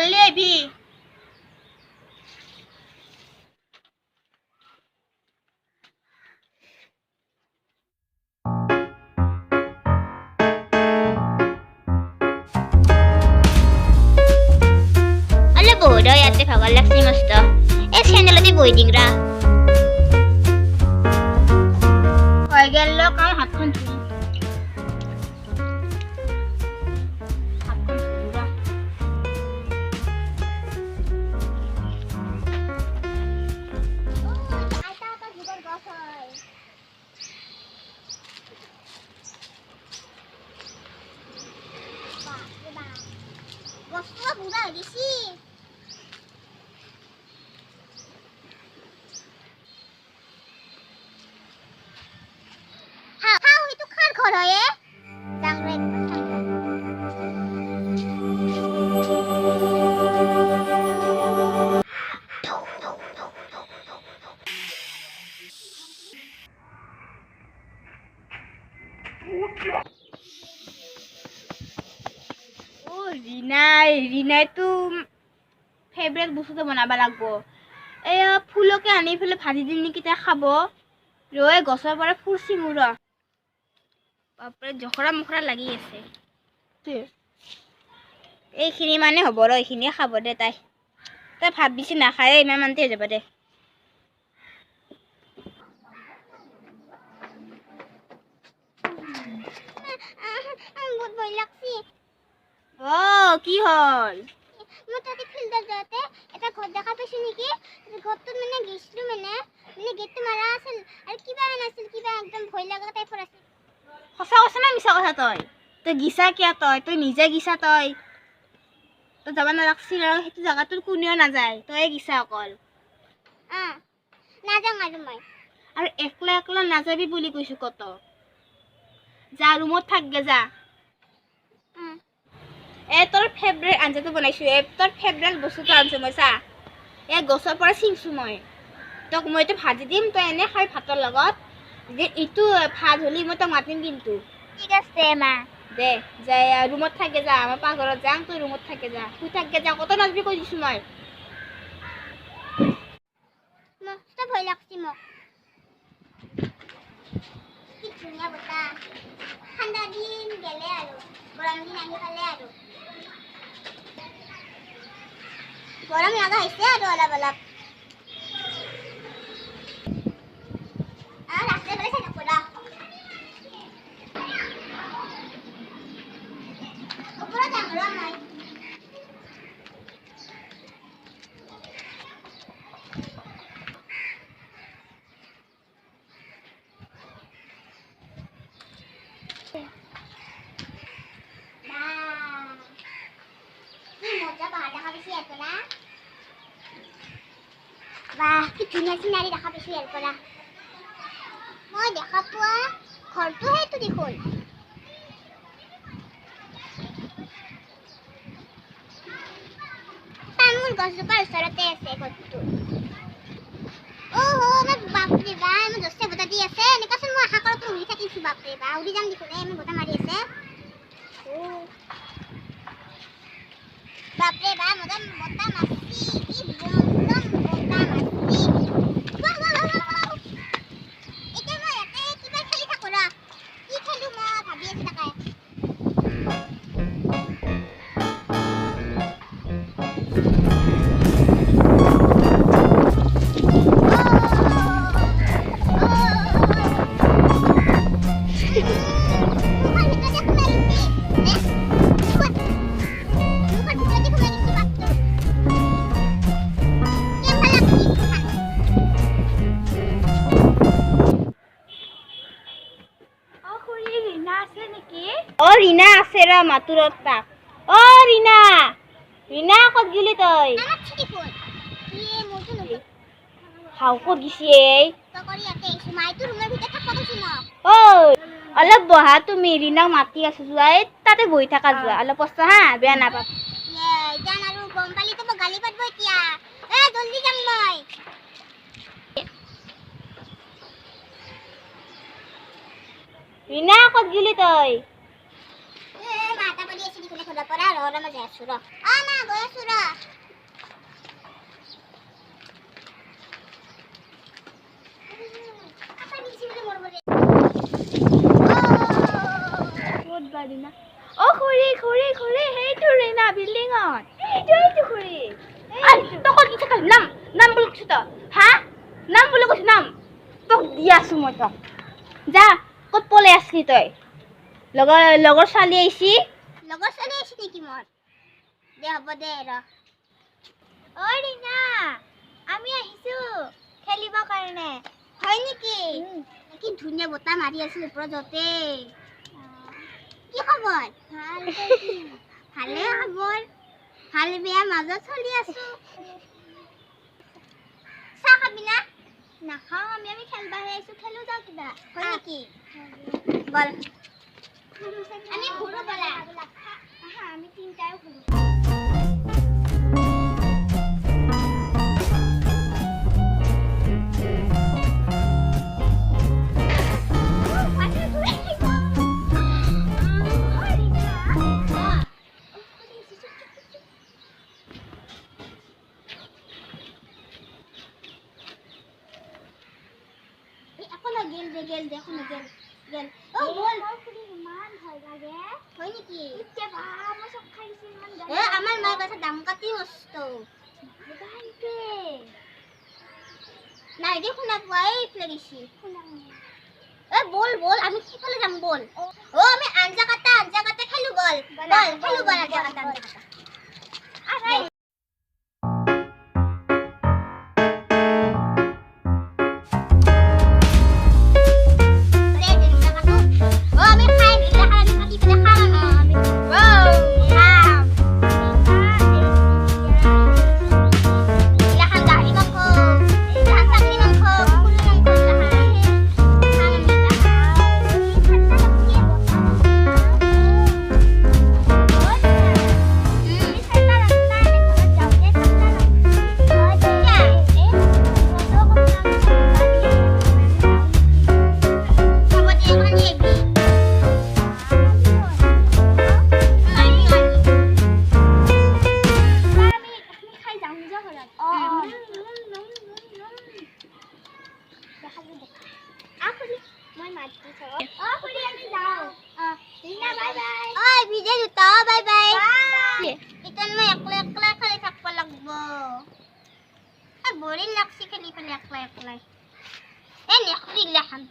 জলদি আইবি আলে বহুত ইয়াতে ভাগৰ লাগছি মস্ত এই চেনেলতে বহি দিং ৰা হৈ গেল কাম হাতখন ধুই বস্তুটা বুড়া হয়ে গেছি হাও হইতো খার ঘর হয়ে জাংরে রিনাই তো ফেভারিট বস্তুটো বনাব লাগব এয়া ফুলকে আনি ফেলে ভাজি দিম নেকি তাই খাব ৰৈ গছৰ পৰা ফুল চিঙু ৰ বাপৰে জখৰা মুখৰা লাগি আছে এইখিনি মানে হ'ব ৰ এইখিনিয়ে খাব দে তাই ভাত বেছি নাখায় ইমান মানতে হৈ যাব দে বহুত ভয় লাগছি কি হল মই তাতে ফিল্ডত যাওঁতে এটা ঘৰ দেখা পাইছো নেকি ঘৰটোত মানে গেছলো মানে গেটটো মাৰা আছিল আৰু কিবা নাছিল কিবা একদম ভয় লগা টাইপৰ আছিল সঁচা কৈছ না মিছা কথা তই গিছা কিয় তই নিজে গিছা তই যাব নালাগছিল আৰু সেইটো জেগাটোত কোনেও নাযায় তই গিছা অকল নাযাওঁ আৰু মই আৰু একলা একলা নাযাবি বুলি কৈছো কত যা ৰুমত থাকগে যা তোৰ ফেভৰেট আঞ্জাটো বনাইছো তোৰ ফেভৰেট বস্তুটো আনছো মই চা গছৰ পৰা চিঙছো মই তোক মই এইটো ভাজি দিম তই এনে খাই ভাতৰ লগত যে ইটো ভাত হলি মই তোক মাতিম কিন্তু ঠিক আছে মা দে যাই ৰুমত থাকে যা আমাৰ পাকঘৰত যাম তই ৰুমত থাকে যা তুই থাকে যা কত নাচবি কৈ দিছো মই মস্ত ভয় লাগছি মোক কি ধুনীয়া বতাহ ঠাণ্ডা দিন গেলে আৰু গৰম দিন আহি পালে আৰু গৰম লগা হৈছে আৰু অলপ অলপ ৰাস্তাৰ ফালে চাই থাকো ৰ ওপৰত যাম ৰ মই বাহ কি ধুনীয়া চিনাৰী দেখা পাইছো ইয়াৰ পৰা মই দেখা পোৱা ঘৰটো সেইটো দেখোন তামোল গছজোপাৰ ওচৰতে আছে ঘৰটো মই বাপৰে বা মই জোৰছে বতাহ দি আছে এনেকাচোন মই আশা কৰোঁ উৰি থাকিছো বাপৰে বা উৰি যাম দেখোন মই বতাহ মাৰি আছে বাপৰে বা মজা বতাহ মাৰছি কি একদম বতাহ মাৰছি এতিয়া মই ইয়াতে কিবা খেলি থাকো ৰ কি খেলো মই ভাবি আছো তাকে রিনা আছে রা মাতুরত তাক রিনা রিনা কত গেলি তই আমার ছুটি ফোন ইয়ে মোটো নবি হাও কত গিছি এই তকরি আতে সুমাই তো রুমের ভিতর থাকবা কইছি না অলপ বহা তুমি রিনাক মাতি আছো যোৱা তাতে বহি থাকা যোৱা অলপ কষ্ট হা বেয়া নাপা জান আৰু গম পালি তো মই গালি পাতব এতিয়া জলদি যাম মই রিনা কত গেলি তই মাথা পড়ি আছে দিখলে খোলা পড়া ৰ মই যাই আছো ৰ মা গৈ আছো ৰ আপা নিছি বলে মোৰ বলে ক'ত বাৰি না খুৰী খুৰী খুৰী সেইটো ৰেনা বিল্ডিঙত সেইটো খুৰী তই কি থাকা নাম নাম বুলি কৈছো তই হা নাম বুলি কৈছো নাম তোক দি আছো মই তোক যা ক'ত পলাই আছিলি তই লগৰ ছোৱালী আহিছি লগৰ ছোৱালী আহিছে নেকি মোৰ দে হ'ব দে ৰ ঐ ৰিনা আমি আহিছো খেলিব কাৰণে হয় নেকি কি ধুনীয়া বতাহ মাৰি আছিল ওপৰত যতে কি খবৰ ভাল ভালে খবৰ ভাল বেয়া মাজত চলি আছো চাহ খাবি না নাখাওঁ আমি খেলবাহে আহিছো খেলো যাওঁ কিবা হয় নেকি বল আমি ঘূৰো বলা আমি তিনটাই ঘূৰো গেল দেখো না গেল ও বল ইমান ভয় লাগে হয় নেকি ইচ্ছা বাবা সব খাইছে ইমান আমার মায়ের কাছে দাম কাটি মস্ত গাইতে নাই দেখো না পাই ফ্লেগিছি বল বল আমি কি করে যাম বল আমি আঞ্জা কাটা খেলু বল খেলু বল আঞ্জা কাটা আরে boring লাগছে খেলি ফেলে একলাই একলাই নেখলি গিলাখান